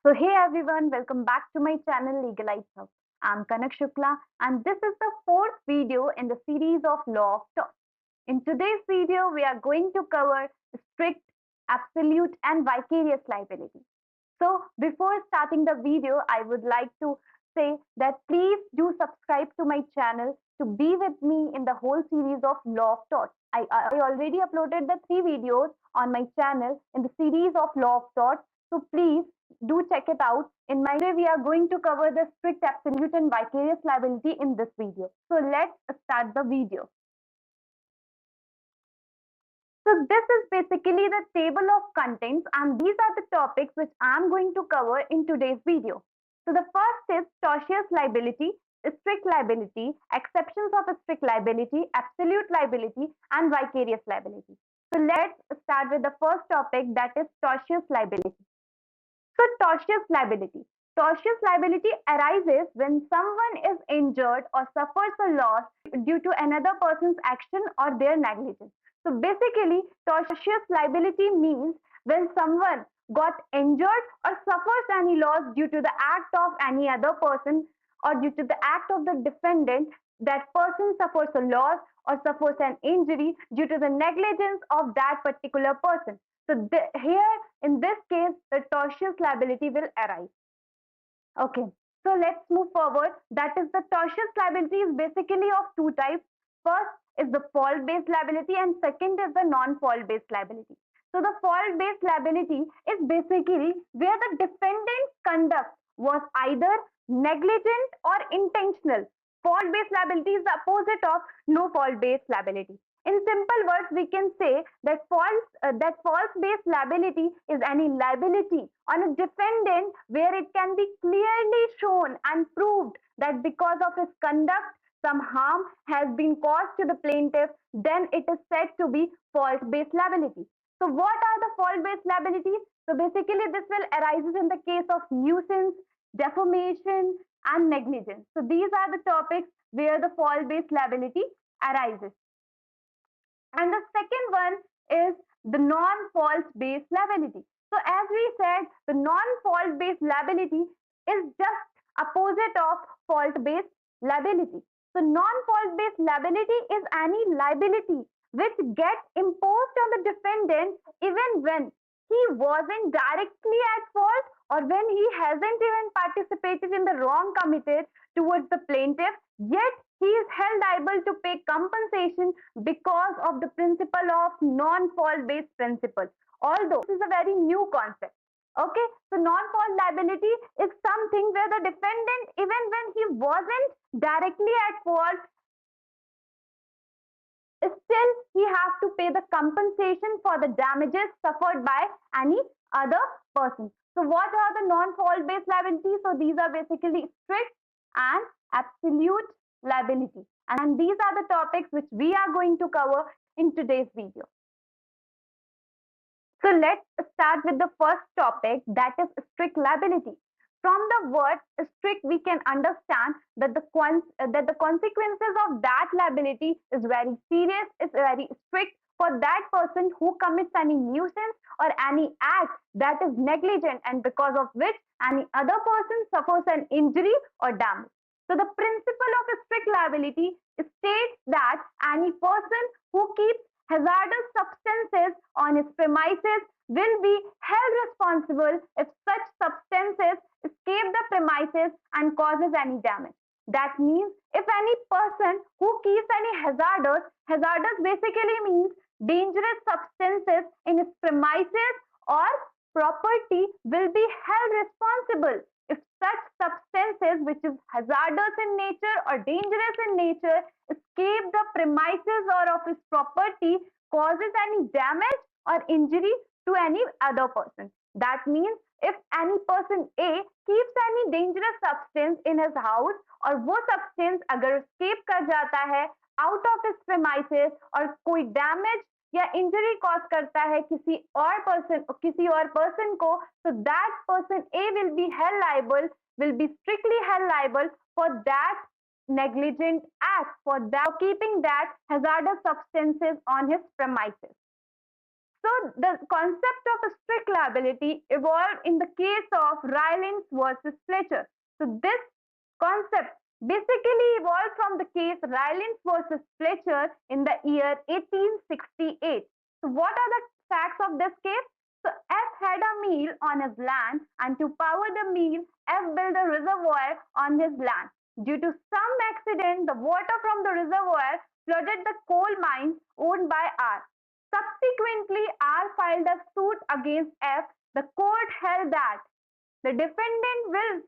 So, hey everyone, welcome back to my channel Legalize Hub. I'm Kanak Shukla, and this is the fourth video in the series of Law of Tort. In today's video, we are going to cover strict, absolute, and vicarious liability. So, before starting the video, I would like to say that please do subscribe to my channel to be with me in the whole series of Law of Tort. I already uploaded the three videos on my channel in the series of Law of Tort. So, please do check it out. In my way, we are going to cover the strict, absolute, and vicarious liability in this video. So, let's start the video. So this is basically the table of contents, and these are the topics which I'm going to cover in today's video. So the first is tortious liability, strict liability, exceptions of strict liability, absolute liability, and vicarious liability. So let's start with the first topic, that is tortious liability. So tortious liability. Tortious liability arises when someone is injured or suffers a loss due to another person's action or their negligence. So basically, tortious liability means when someone got injured or suffers any loss due to the act of any other person or due to the act of the defendant, that person suffers a loss or suffers an injury due to the negligence of that particular person. So here, in this case, the tortious liability will arise. Okay, so let's move forward. That is, the tortious liability is basically of two types. First is the fault-based liability, and second is the non-fault-based liability. So the fault-based liability is basically where the defendant's conduct was either negligent or intentional. Fault-based liability is the opposite of no fault-based liability. In simple words, we can say that false-based liability is any liability on a defendant where it can be clearly shown and proved that because of his conduct, some harm has been caused to the plaintiff, then it is said to be fault-based liability. So what are the fault-based liabilities? So basically this will arises in the case of nuisance, defamation, and negligence. So these are the topics where the fault-based liability arises. And the second one is the non-fault based liability. So as we said, the non-fault based liability is just opposite of fault based liability. So non-fault based liability is any liability which gets imposed on the defendant even when he wasn't directly at fault or when he hasn't even participated in the wrong committed towards the plaintiff, yet he is held liable to pay compensation because of the principle of non-fault based principle. Although this is a very new concept. Okay, so non-fault liability is something where the defendant, even when he wasn't directly at fault, still he has to pay the compensation for the damages suffered by any other person. So what are the non-fault based liabilities? So these are basically strict and absolute liability, and these are the topics which we are going to cover in today's video. So let's start with the first topic, that is strict liability. From the word strict, we can understand that the consequences of that liability is very serious, is very strict for that person who commits any nuisance or any act that is negligent and because of which any other person suffers an injury or damage. So the principle of strict liability states that any person who keeps hazardous substances on his premises will be held responsible if such substances escape the premises and causes any damage. That means if any person who keeps any hazardous basically means dangerous substances in his premises or property will be held responsible if such substances which is hazardous in nature or dangerous in nature escape the premises or of his property, causes any damage or injury to any other person. That means if any person A keeps any dangerous substance in his house और वो substance अगर escape कर जाता है out of his premises और कोई damage या injury cause करता है किसी और पर्सन को, so that person A will be strictly held liable for that negligent act, for that keeping that hazardous substances on his premises. So the concept of a strict liability evolved in the case of Rylance versus Fletcher. So this concept basically evolved from the case Rylance versus Fletcher in the year 1868. So what are the facts of this case? So F had a mill on his land, and to power the mill, F built a reservoir on his land. Due to some accident, the water from the reservoir flooded the coal mines owned by R. Subsequently, R filed a suit against F. The court held that the defendant will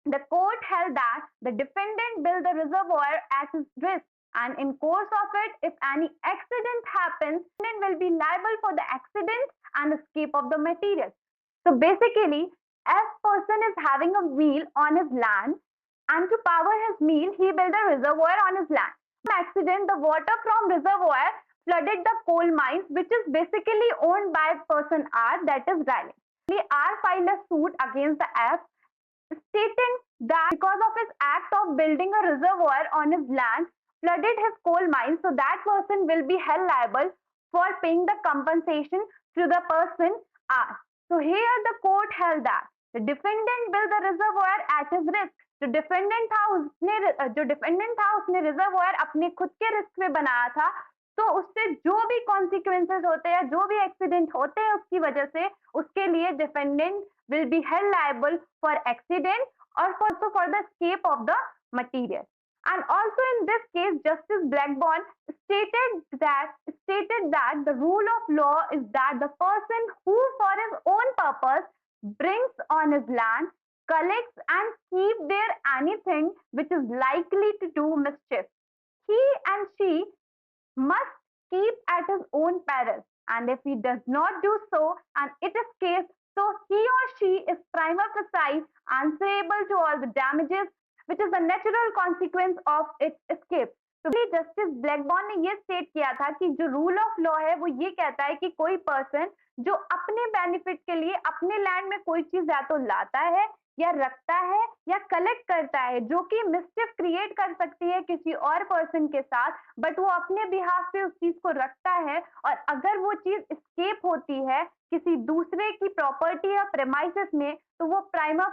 the court held that the defendant built the reservoir at his risk, and in course of it, if any accident happens, the defendant will be liable for the accident and escape of the material. So basically, F person is having a wheel on his land, and to power his mill, he built a reservoir on his land. By accident, the water from reservoir flooded the coal mines, which is basically owned by person R, that is Riley. R filed a suit against the F, stating that because of his act of building a reservoir on his land flooded his coal mine, so that person will be held liable for paying the compensation to the person asked. So here the court held that the defendant built the reservoir at his risk. जो defendant था उसने reservoir अपने खुद के risk में बनाया था, तो उससे जो भी कॉन्सिक्वेंसेस होते हैं, जो भी एक्सीडेंट होते हैं उसकी वजह से, उसके लिए defendant will be held liable for accident or also for the escape of the material. And also in this case, Justice Blackburn stated that the rule of law is that the person who for his own purpose brings on his land, collects and keep there anything which is likely to do mischief, he and she must keep at his own peril, and if he does not do so and it is case, so he or she is prima facie answerable to all the damages which is the natural consequence of its escape. तो justice ब्लैकबॉर्न ने ये state किया था कि जो rule of law है वो ये कहता है कि कोई पर्सन जो अपने बेनिफिट के लिए अपने लैंड में कोई चीज या तो लाता है या रखता है या कलेक्ट करता है जो कि मिस्चिफ क्रिएट कर सकती है किसी और पर्सन के साथ, बट वो अपने बिहाफ पे उस चीज को रखता है, और अगर वो चीज एस्केप होती है किसी दूसरे की प्रॉपर्टी या प्रेमाइसेस में, तो वो प्राइमा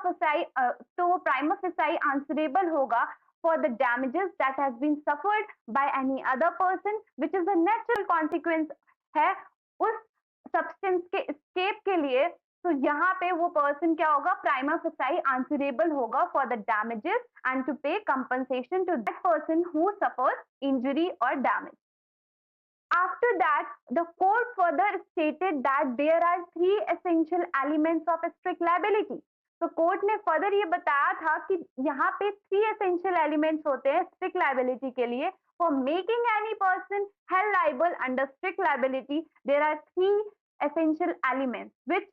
फेसाई आंसरेबल होगा for the damages that has been suffered by any other person, which is a natural consequence है उस सब्सटेंस के escape के लिए. तो यहाँ पे वो पर्सन क्या होगा, प्राइमा फेसाई आंसरेबल होगा for the damages and to pay compensation to that person who suffers injury or damage. After that, the court further stated that there are three essential elements of strict liability. तो court ने further ये बताया था कि यहाँ पे three essential elements होते हैं स्ट्रिक्ट लाइबिलिटी के लिए. For making any person held liable under strict liability there are three essential elements which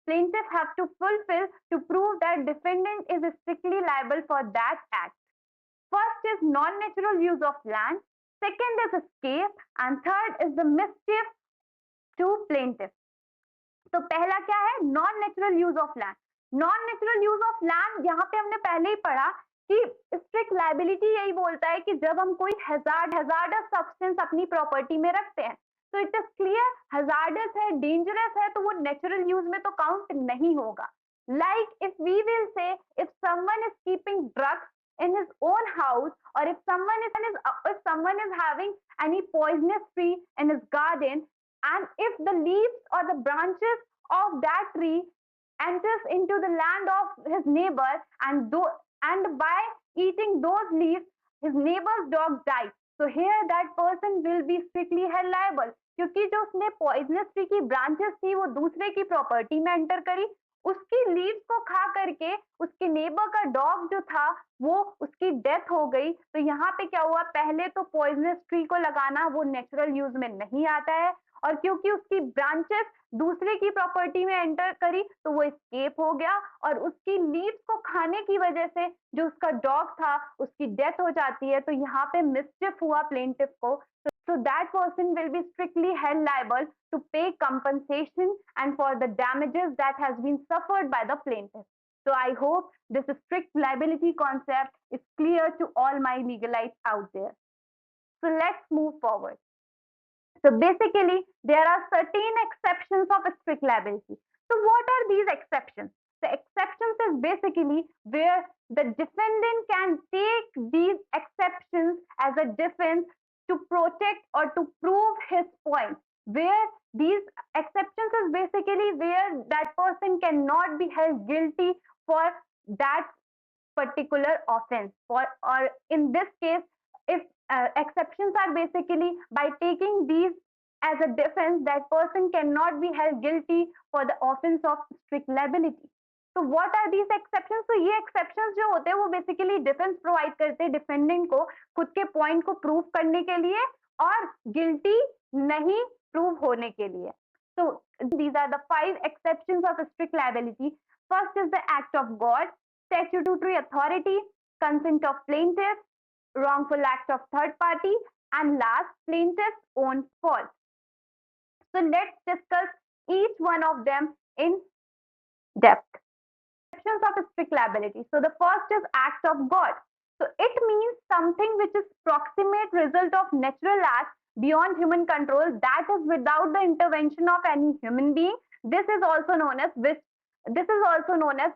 plaintiff have to fulfill to prove that defendant is strictly liable for that act. First is non-natural use of land, second is escape, and third is the mischief to plaintiff. तो पहला क्या है, non natural use of land. Non natural use of land यहाँ पे हमने पहले ही पढ़ा कि स्ट्रिक्ट लाइबिलिटी यही बोलता है कि जब हम कोई हैजार्डस सब्सटेंस अपनी प्रॉपर्टी में रखते हैं, तो इट इज क्लियर हैजार्डस है, डेंजरस है, तो वो नेचुरल यूज में तो काउंट नहीं होगा. Like if we will say if someone is keeping drugs in his own house, or if someone is having any poisonous tree in his garden, and if the leaves or the branches of that tree enters into the land of his neighbor, and by eating those leaves his neighbor's dog dies, so here that person will be strictly held liable, क्योंकि जो उसने poisonous tree की branches थी वो दूसरे की property में enter करी, उसकी लीव्स को खा करके उसके नेबर का डॉग जो था वो उसकी डेथ हो गई. तो यहाँ पे क्या हुआ, पहले तो पॉइजनस ट्री को लगाना वो नेचुरल यूज में नहीं आता है, और क्योंकि उसकी ब्रांचेस दूसरे की प्रॉपर्टी में एंटर करी तो वो एस्केप हो गया, और उसकी लीव्स को खाने की वजह से जो उसका डॉग था उसकी डेथ हो जाती है. तो यहाँ पे मिसचिफ हुआ प्लेंटिफ को. So that person will be strictly held liable to pay compensation and for the damages that has been suffered by the plaintiff. So I hope this strict liability concept is clear to all my legalites out there. So let's move forward. So basically, there are certain exceptions of strict liability. So what are these exceptions? The exceptions is basically where the defendant can take these exceptions as a defense to protect or to prove his point. Where these exceptions is basically where that person cannot be held guilty for that particular offense. Or in this case, if exceptions are basically by taking these as a defense, that person cannot be held guilty for the offense of strict liability. तो what are these exceptions? तो ये exceptions जो होते हैं वो basically defense provide करते हैं defendant को खुद के point को prove करने के लिए और guilty नहीं prove होने के लिए. So these are the 5 exceptions of strict liability. First is the act of God, statutory authority, consent of plaintiff, wrongful act of third party, and last, plaintiff's own fault. So let's discuss each one of them in depth. Exceptions of strict liability. So the first is act of God. So it means something which is proximate result of natural act beyond human control, that is without the intervention of any human being. This is also known as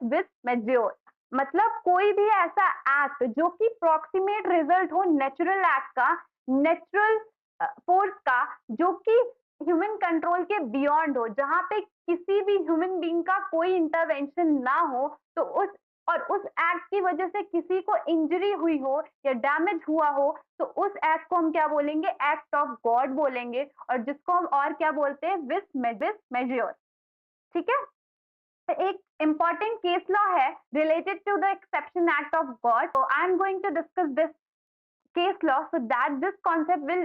vis majeur. मतलब कोई भी ऐसा act जो कि proximate result हो natural act का, natural force का, जो कि ह्यूमन कंट्रोल के बियॉन्ड हो, जहां पे किसी भी ह्यूमन बीइंग का कोई इंटरवेंशन ना हो, तो उस एक्ट की वजह से किसी को इंजरी हुई हो या डैमेज हुआ हो, तो उस एक्ट को हम क्या बोलेंगे? एक्ट ऑफ गॉड बोलेंगे, और जिसको हम और क्या बोलते हैं? विस मेजर. ठीक है. एक important case law है related to the exception act of God. So I am going to discuss this case law so that this concept will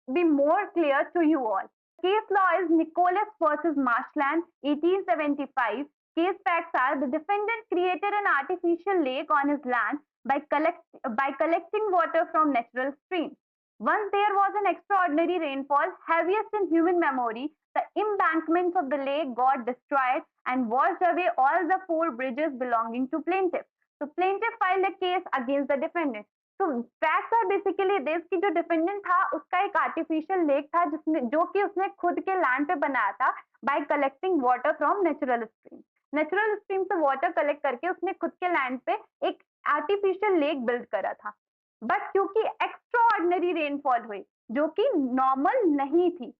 be more clear to you all. Case law is Nicholas versus Marshland, 1875. Case facts are the defendant created an artificial lake on his land by collecting water from natural streams. Once there was an extraordinary rainfall, heaviest in human memory, the embankments of the lake got destroyed and washed away all the 4 bridges belonging to plaintiff. So plaintiff filed a case against the defendant. तो facts are basically this कि जो defendant था उसका एक artificial lake था जिसमें जो कि उसने खुद के लैंड पे बनाया था bye collecting water from natural stream से वाटर कलेक्ट करके उसने खुद के लैंड पे एक आर्टिफिशियल लेक बिल्ड करा था. बट क्योंकि एक्स्ट्रा ऑर्डिनरी रेनफॉल हुई जो कि नॉर्मल नहीं थी,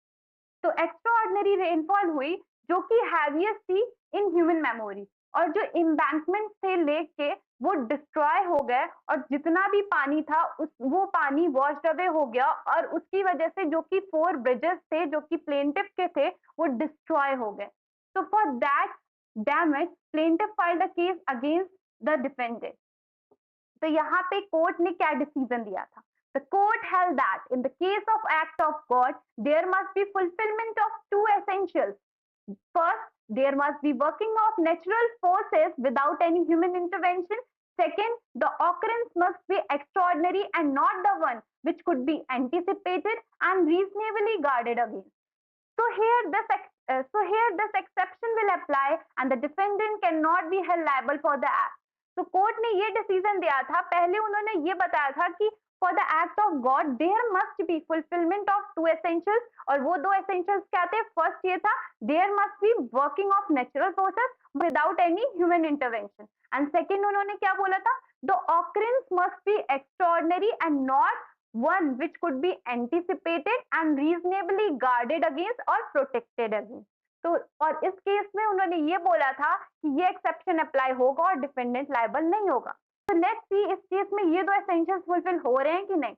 तो एक्स्ट्राऑर्डिनरी रेनफॉल हुई जो कि हैवीएस्ट थी इन ह्यूमन मेमोरी, और जो एम्बैंकमेंट थे लेक के वो डिस्ट्रॉय हो गए, और जितना भी पानी था वो पानी वॉश्ड अवे हो गया, और उसकी वजह से जो कि 4 ब्रिजेस थे जो कि प्लेंटिफ के थे वो डिस्ट्रॉय हो गए. तो for that damage plaintiff filed a case against the defendant. तो यहाँ पे कोर्ट ने क्या डिसीजन दिया था? The court held that in the case of act of God, there must be fulfillment of 2 essentials. First, there must be working of natural forces without any human intervention. Second, the occurrence must be extraordinary and not the one which could be anticipated and reasonably guarded against. So here this exception will apply and the defendant cannot be held liable for the act. तो court ने ये decision दिया था, पहले उन्होंने ये बताया था कि for the act of God there must be fulfilment of 2 essentials, और वो 2 essentials क्या थे? फर्स्ट ये था there must be working of natural forces without any human intervention, and second उन्होंने क्या बोला था? The occurrence must be extraordinary and not one which could be anticipated and reasonably guarded against or protected against. तो और इस case में उन्होंने ये बोला था कि ये एक्सेप्शन अप्लाई होगा और डिफेंडेंट लायबल नहीं होगा. तो लेट्स सी इस केस में ये 2 essentials फुलफिल हो रहे हैं कि नहीं.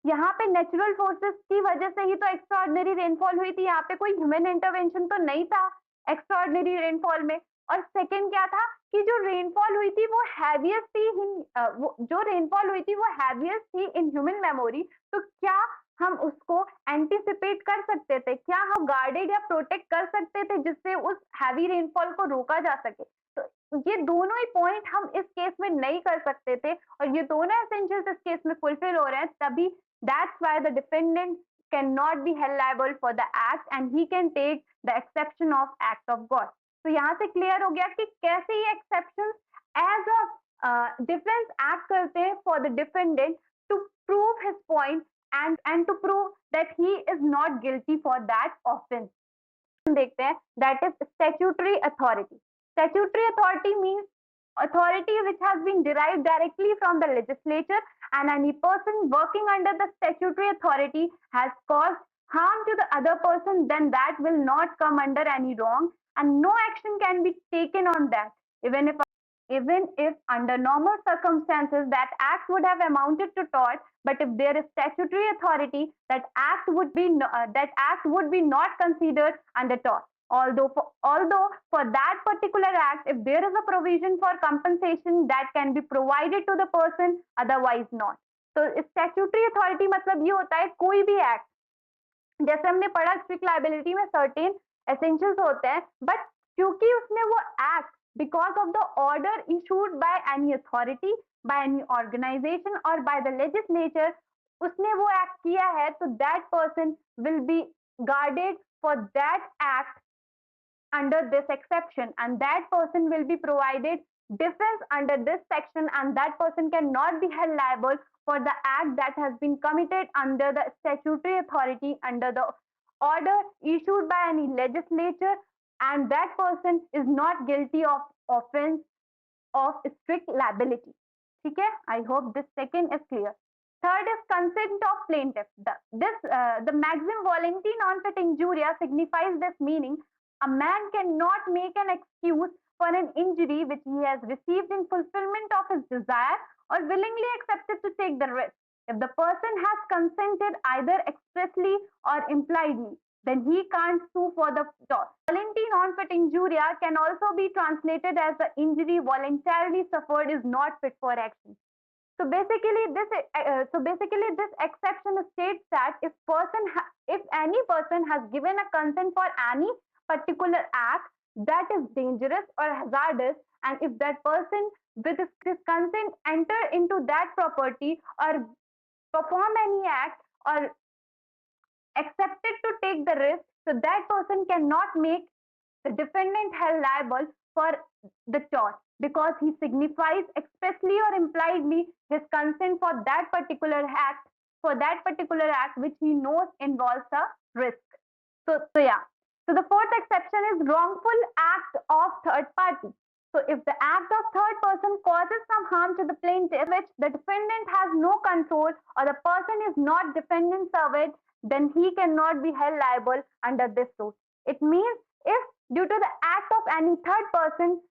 यहाँ पे नेचुरल फोर्सेस की वजह से ही तो एक्स्ट्राऑर्डिनरी रेनफॉल हुई थी, यहाँ पे कोई ह्यूमन इंटरवेंशन तो नहीं था एक्स्ट्राऑर्डिनरी रेनफॉल में. और सेकेंड क्या था कि जो रेनफॉल हुई थी वो हैवीएस्ट थी इन ह्यूमन मेमोरी. तो क्या हम उसको एंटिसिपेट कर सकते थे? क्या हम गार्डेड या प्रोटेक्ट कर सकते थे जिससे उस हैवी रेनफॉल को रोका जा सके? तो ये दोनों ही पॉइंट हम इस केस में नहीं कर सकते थे, और ये दोनों एसेंशियल्स इस केस में फुलफिल हो रहे हैं, तभी that's why the defendant can not be held liable for the act and he can take the exception of act of God. तो यहाँ से क्लियर हो गया कि कैसे ये exception as a difference act करते हैं for the defendant to prove his point and to prove that he is not guilty for that offense. देखते हैं, that is statutory authority. Statutory authority means authority which has been derived directly from the legislature, and any person working under the statutory authority has caused harm to the other person, then that will not come under any wrong, and no action can be taken on that, even if under normal circumstances that act would have amounted to tort. But if there is statutory authority, that act would be not considered under tort. Although for that particular act, if there is a provision for compensation that can be provided to the person, otherwise not. तो statutory authority मतलब ये होता है कोई भी act, जैसे हमने पढ़ा स्ट्रिक्ट लाइबिलिटी में सर्टेन एसेंशियल्स होते हैं, बट क्योंकि उसने वो act because of the order issued by any authority, by any organisation और बाय द लेजिस्लेचर, उसने वो एक्ट किया है, तो that person will be guarded for that act under this exception, and that person will be provided defense under this section, and that person cannot be held liable for the act that has been committed under the statutory authority, under the order issued by any legislature, and that person is not guilty of offense of strict liability. ठीक है, I hope this second is clear. Third is consent of plaintiff. The maxim volenti non fit injuria signifies this meaning: a man cannot make an excuse for an injury which he has received in fulfillment of his desire or willingly accepted to take the risk. If the person has consented either expressly or impliedly, then he can't sue for the tort. Volenti non fit injuria can also be translated as the injury voluntarily suffered is not fit for action. So basically, this exception states that if any person has given a consent for any particular act that is dangerous or hazardous, and if that person with his consent enter into that property or perform any act or accepted to take the risk, so that person cannot make the defendant held liable for the tort, because he signifies expressly or impliedly his consent for that particular act which he knows involves a risk. So the fourth exception is wrongful act of third party. So if the act of third person causes some harm to the plaintiff which the defendant has no control, or the person is not defendant servant, then he cannot be held liable under this suit. It means if due to the act of any third person,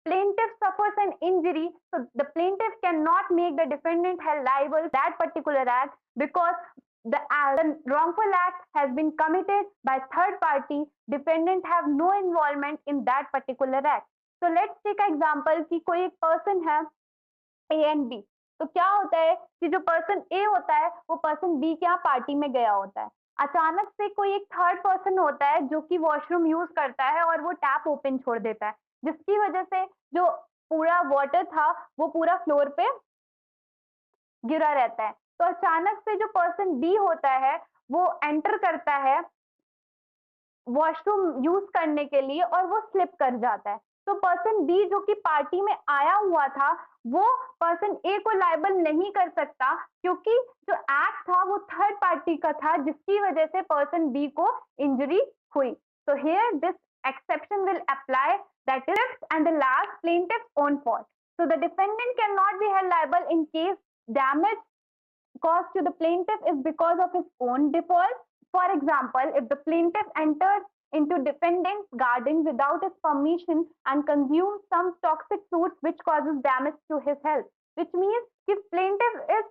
plaintiff suffers an injury, so the plaintiff cannot make the defendant held liable for that particular act, because the wrongful act has been committed by third party. Defendant have no involvement in that particular act. So let's take an example कि कोई एक person है A and B. तो क्या होता है कि जो पर्सन ए होता है वो पर्सन बी के यहाँ पार्टी में गया होता है, अचानक से कोई एक थर्ड पर्सन होता है जो कि वॉशरूम यूज करता है और वो टैप ओपन छोड़ देता है, जिसकी वजह से जो पूरा वाटर था वो पूरा फ्लोर पे गिरा रहता है. तो अचानक से जो पर्सन बी होता है वो एंटर करता है वॉशरूम यूज करने के लिए और वो स्लिप कर जाता है. तो पर्सन बी जो कि पार्टी में आया हुआ था वो पर्सन ए को लायबल नहीं कर सकता, क्योंकि जो एक्ट था वो थर्ड पार्टी का था, जिसकी वजह से पर्सन बी को इंजरी हुई. So here this exception will apply, that is, and the last, plaintiff's own fault. So the defendant cannot be held liable in case damage caused to the plaintiff is because of his own default. For example, if the plaintiff enters into defendant's garden without his permission and consumes some toxic fruits which causes damage to his health, which means कि plaintiff is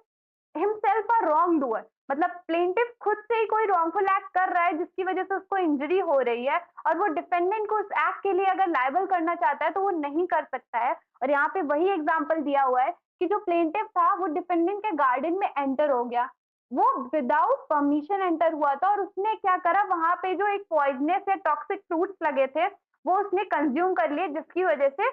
himself a wrongdoer. मतलब plaintiff खुद से ही कोई wrongful act कर रहा है जिसकी वजह से उसको इंजरी हो रही है, और वो डिफेंडेंट को उस एक्ट के लिए अगर लायबल करना चाहता है तो वो नहीं कर सकता है. और यहाँ पे वही एग्जांपल दिया हुआ है कि जो प्लेंटिफ था वो डिफेंडेंट के गार्डन में एंटर हो गया, वो विदाउट परमिशन एंटर हुआ था, और उसने क्या करा, वहां पे जो एक पॉइजनस या टॉक्सिक फ्रूट्स लगे थे वो उसने कंज्यूम कर लिए, जिसकी वजह से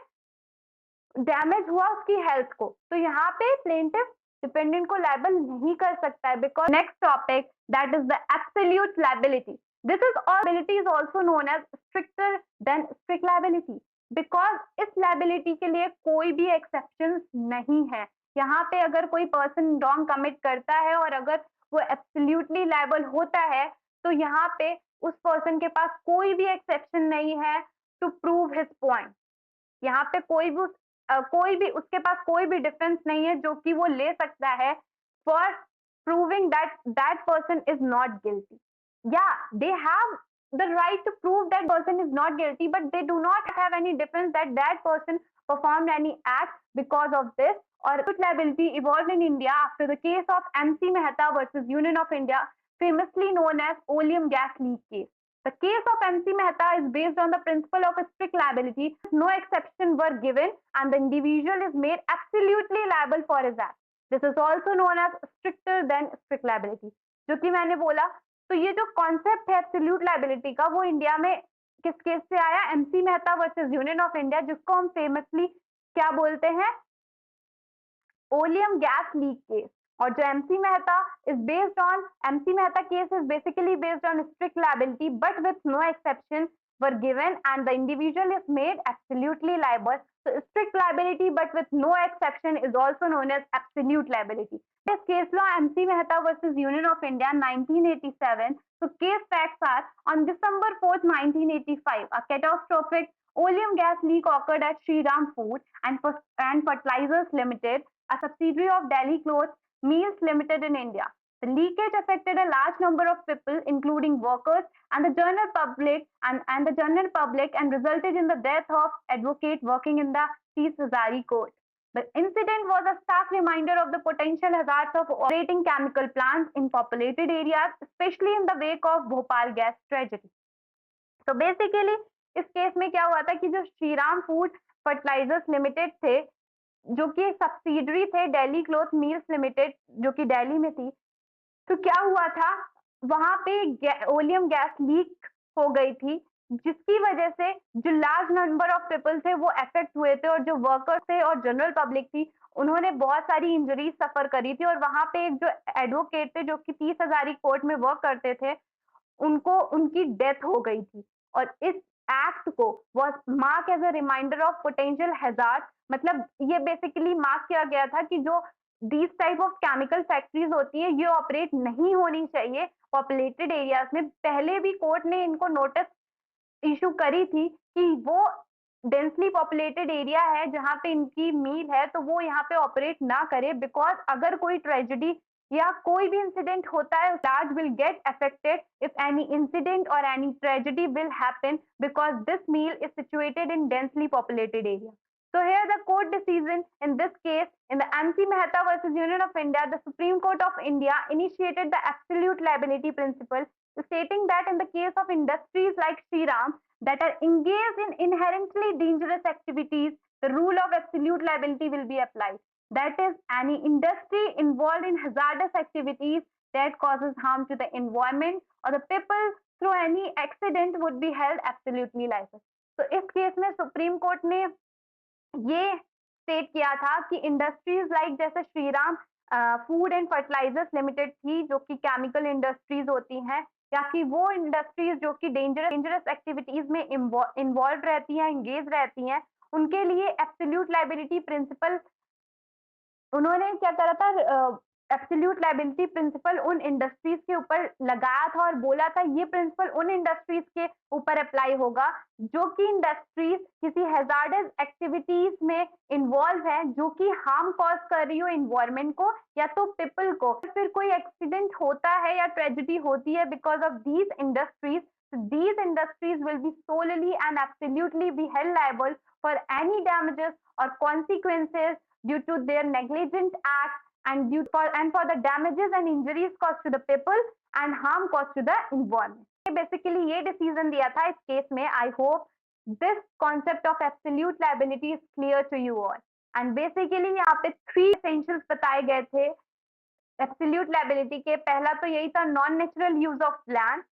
डैमेज हुआ उसकी हेल्थ को. तो यहाँ पे प्लेंटिफ डिपेंडेंट को लायबल नहीं कर सकता है. Because next topic that is the absolute liability. This is liability is also known as stricter than strict liability, because इस लायबिलिटी के लिए कोई भी एक्सेप्शन नहीं है. यहाँ पे अगर कोई पर्सन रॉन्ग कमिट करता है और अगर वो एब्सोल्युटली लायबल होता है, तो यहाँ पे उस पर्सन के पास कोई भी एक्सेप्शन नहीं है टू प्रूव हिज पॉइंट। यहाँ पे कोई भी उसके पास कोई भी डिफरेंस नहीं है जो कि वो ले सकता है for proving that that person is not guilty. या they have the right to prove that person is not guilty, but they do not have any difference that that person performed any act because of this. Or liability evolved in India after the case of MC Mehta versus Union of India, famously known as oleum gas leak case. The case of MC Mehta is based on the principle of strict liability. No exceptions were given, and the individual is made absolutely liable for his act. This is also known as stricter than strict liability. जो कि मैंने बोला, तो ये जो concept है absolute liability का, वो इंडिया में किस केस से आया? MC Mehta versus Union of India, जिसको हम फेमसली क्या बोलते हैं? Oleum gas leak case. और जो MC Mehta is based on MC Mehta case is basically based on strict liability but with no exception were given and the individual is made absolutely liable. So strict liability but with no exception is also known as absolute liability. This case law MC Mehta versus Union of India 1987. So case facts are: on December 4th, 1985, a catastrophic oleum gas leak occurred at Shriram Food and Fertilizers Limited, a subsidiary of Delhi Clothes Mills Limited in India. The leakage affected a large number of people, including workers and the general public, and resulted in the death of advocate working in the Chief Hazari Court. The incident was a stark reminder of the potential hazards of operating chemical plants in populated areas, especially in the wake of Bhopal gas tragedy. तो basically इस case में क्या हुआ था कि जो Shriram food fertilisers limited थे, जो कि सब्सिडरी थे दिल्ली क्लॉथ मिल्स लिमिटेड, जो कि दिल्ली में थी, तो क्या हुआ था, वहां पे ओलियम गैस लीक हो गई थी, जिसकी वजह से जो लार्ज नंबर ऑफ पीपल थे वो अफेक्ट हुए थे, और जो वर्कर्स थे और जनरल पब्लिक थी, उन्होंने बहुत सारी इंजरीज सफर करी थी। और वहां पे एक जो एडवोकेट थे जो कि 30,000 कोर्ट में वर्क करते थे, उनको उनकी डेथ हो गई थी। और इस एक्ट को was mark as a reminder of potential hazard, मतलब ये बेसिकली मार्क किया गया था कि जो these type of chemical factories होती है ये ऑपरेट नहीं होनी चाहिए पॉपुलेटेड एरियाज में। पहले भी कोर्ट ने इनको नोटिस इशू करी थी कि वो डेंसली पॉपुलेटेड एरिया है जहाँ पे इनकी मील है, तो वो यहाँ पे ऑपरेट ना करे, बिकॉज अगर कोई ट्रेजेडी या कोई भी इंसिडेंट होता है, large will get affected if any incident और any tragedy will happen because this mill is situated in densely populated area. So here the court decision in this case, in the MC Mehta versus Union of India, the Supreme Court of India initiated the absolute liability principle, stating that in the case of industries like Shriram that are engaged in inherently dangerous activities, the rule of absolute liability will be applied. That is, any industry involved in hazardous activities that causes harm to the environment or the people through any accident would be held absolutely liable. तो इस case में supreme court ने ये state किया था कि industries like जैसे Shriram food and fertilisers limited थी, जो कि केमिकल इंडस्ट्रीज होती हैं, या कि वो इंडस्ट्रीज जो कि डेंजरस एक्टिविटीज में इन्वॉल्व रहती हैं, एंगेज रहती हैं, उनके लिए एब्सोल्यूट लायबिलिटी प्रिंसिपल उन्होंने क्या करा था, एब्सोल्यूट लायबिलिटी प्रिंसिपल उन इंडस्ट्रीज के ऊपर लगाया था और बोला था ये प्रिंसिपल उन इंडस्ट्रीज के ऊपर अप्लाई होगा जो कि इंडस्ट्रीज किसी हैजार्डस एक्टिविटीज में इन्वॉल्व है, जो कि हार्म कॉज कर रही हो इन्वायरमेंट को या तो पीपल को। फिर कोई एक्सीडेंट होता है या ट्रेजेडी होती है because of these industries, these industries will be solely and absolutely be held liable for any damages or consequences due to their negligent act and for the damages and injuries caused to the people and harm caused to the environment. Basically ये decision दिया था इस case में. I hope this concept of absolute liability is clear to you all. And basically यहाँ पे 3 essentials बताए गए थे एब्सोल्यूट लायबिलिटी के. पहला तो यही था non natural use of land,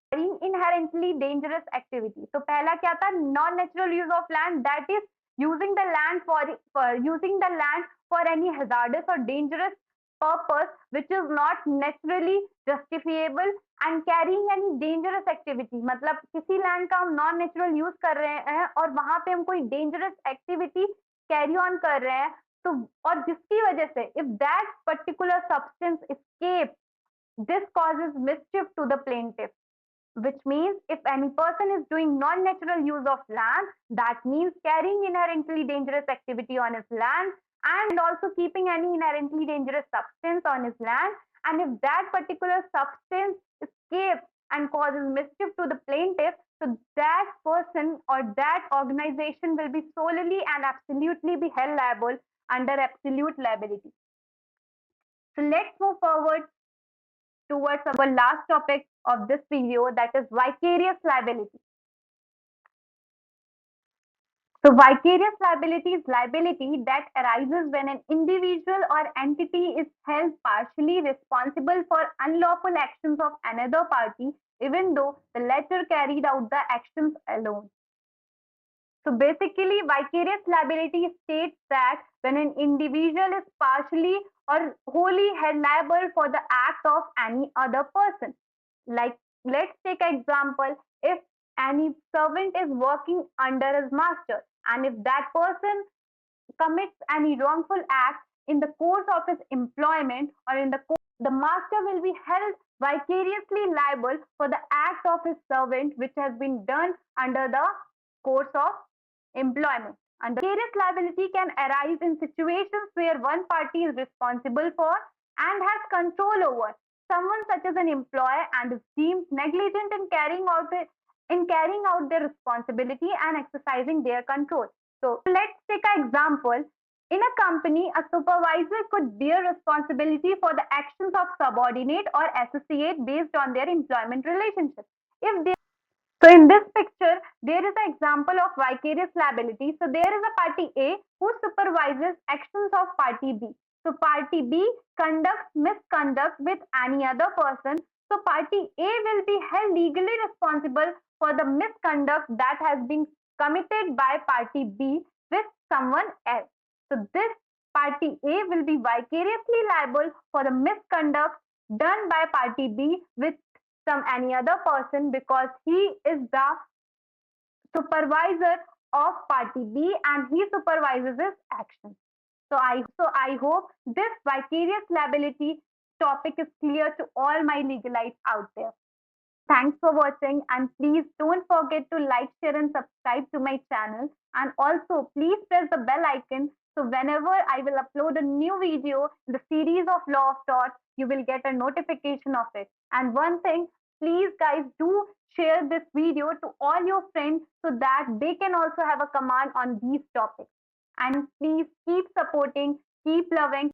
inherently dangerous activity. तो पहला क्या था, non natural use of land, that is using the land for any hazards और dangerous purpose which is not naturally justifiable and carrying any dangerous activity. मतलब किसी land का हम non natural use कर रहे हैं और वहां पे हम कोई डेंजरस एक्टिविटी कैरी ऑन कर रहे हैं, तो और जिसकी वजह से if that particular substance escape This causes mischief to the plaintiff, which means if any person is doing non-natural use of land, that means carrying inherently dangerous activity on his land and also keeping any inherently dangerous substance on his land. And if that particular substance escapes and causes mischief to the plaintiff, so that person or that organization will be solely and absolutely be held liable under absolute liability. So let's move forward towards our last topic of this video, that is vicarious liability. So vicarious liability is liability that arises when an individual or entity is held partially responsible for unlawful actions of another party, even though the latter carried out the actions alone. So basically, vicarious liability states that when an individual is partially or wholly held liable for the act of any other person. Like, let's take an example. If any servant is working under his master, and if that person commits any wrongful act in the course of his employment or in the course, the master will be held vicariously liable for the act of his servant which has been done under the course of employment. And the vicarious liability can arise in situations where one party is responsible for and has control over someone such as an employer and is deemed negligent in carrying out their responsibility and exercising their control. So let's take an example. In a company, a supervisor could bear responsibility for the actions of subordinate or associate based on their employment relationship. If they So in this picture, there is an example of vicarious liability. So there is a party A who supervises actions of party B. So party B conducts misconduct with any other person. So party A will be held legally responsible for the misconduct that has been committed by party B with someone else. So this party A will be vicariously liable for the misconduct done by party B with some any other person because he is the supervisor of party B and he supervises his actions. So I hope this vicarious liability topic is clear to all my legalites out there. Thanks for watching and please don't forget to like, share and subscribe to my channel, and also please press the bell icon so whenever I will upload a new video in the series of Law of Thought, you will get a notification of it. And one thing, please guys do share this video to all your friends so that they can also have a command on these topics. And please keep supporting, keep loving,